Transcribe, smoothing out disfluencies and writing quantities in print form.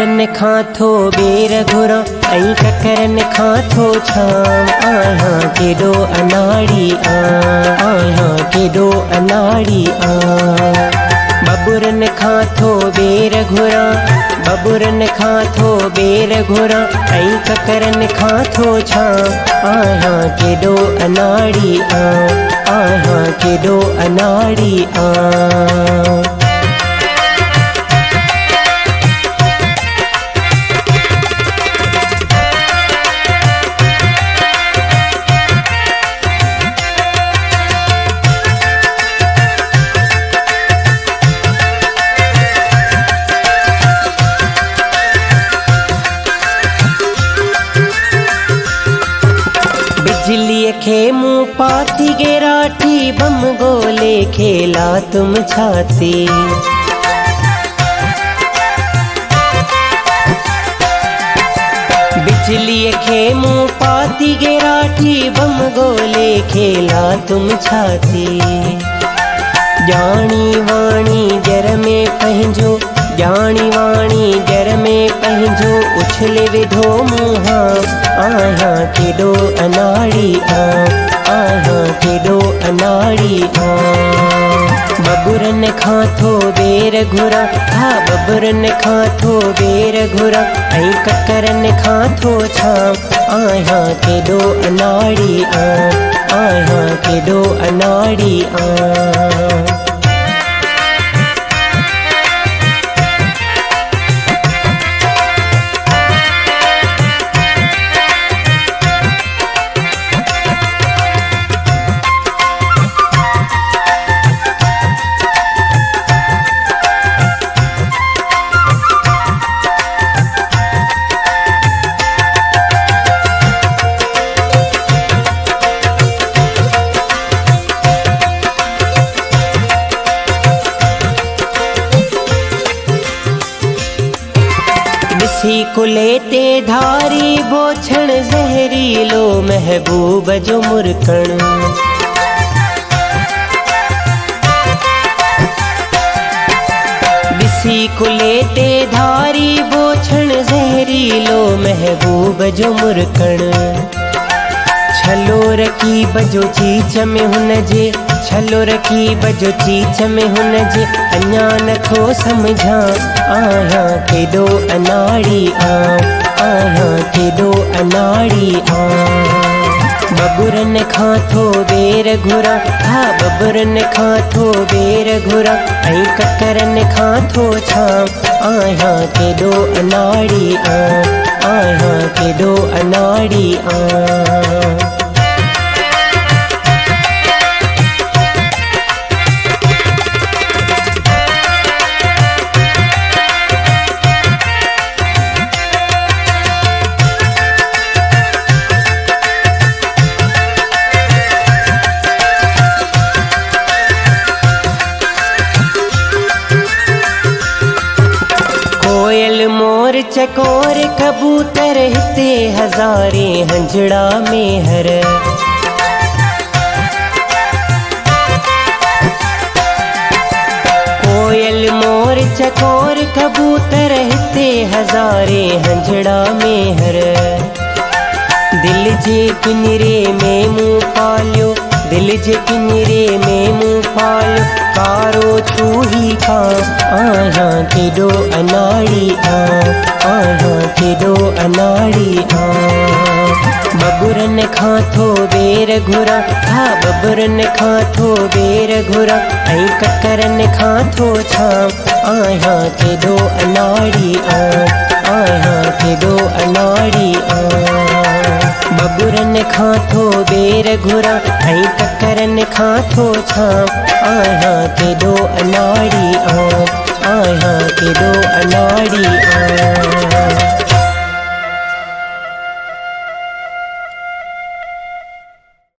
बबुरन खां थो बेर घुरा ऐं ककरन खां थो छाम। आहियां केॾो अनाड़ी आहियां केॾो अनाड़ी बबुरन खां थो बेर घुरा बबुरन खां थो बेर घुरा ऐं ककरन खां थो छाम। आहियां केॾो अनाड़ी आहियां केॾो अनाड़ी बिजलीअ खे मुंहुं पाती गेराठी बम गोले खेला तुम छाती। बिजलीअ खे मुंहुं पाती गेराठी बम गोले खेला तुम छाती। ॼाणी वाणी जर में पंहिंजो ॼाणी वाणी जर में पंहिंजो उछले विधो मुंहां। आहियां केॾो अनाड़ी आहियां केॾो अनाड़ी बबुरन खां थो बेर घुरा हा बबुरन खां थो बेर घुरा ऐं ककरन खां थो छाम। आहियां केॾो अनाड़ी आहियां केॾो अनाड़ी कुले ते धारी बोछण ज़हरीलो महबूब जो मुरकण। ॾिसी कुले ते धारी बोछण ज़हरीलो महबूब जो मुरकण। छलो रखी बजो चीच में हुनजे छलो रखी बजो चीच में हुनजे अञा नथो सम्झां। आहियां केॾो अनाड़ी आहियां केॾो अनाड़ी बबुरन खां थो बेर घुरा हा बबुरन खां थो बेर घुरा ऐं ककरन खां थो छाम। आहियां केॾो अनाड़ी आहियां केॾो अनाड़ी कोयल मोर चकोर कबूतर हिते हज़ारे हंजड़ा में हर। कोयल मोर चकोर कबूतर हिते हज़ारे हंजड़ा में हर। दिल जे पिंजरे में मुंहुं पालियो दिल जे पिंजरे में मुंहुं पालियो कारो चूही खां। आहियां केॾो अनाड़ी आहियां केॾो अनाड़ी बबुरन खां थो बेर घुरा हा बबुरन खां थो बेर घुरा ऐं ककरन खां थो छाम। आहियां केॾो अनाड़ी आहियां केॾो अनाड़ी बबुरन खां थो बेर घुरा ऐं ककरन खां थो छाम। आहियां केॾो अनाड़ी आहियां केॾो अनाड़ी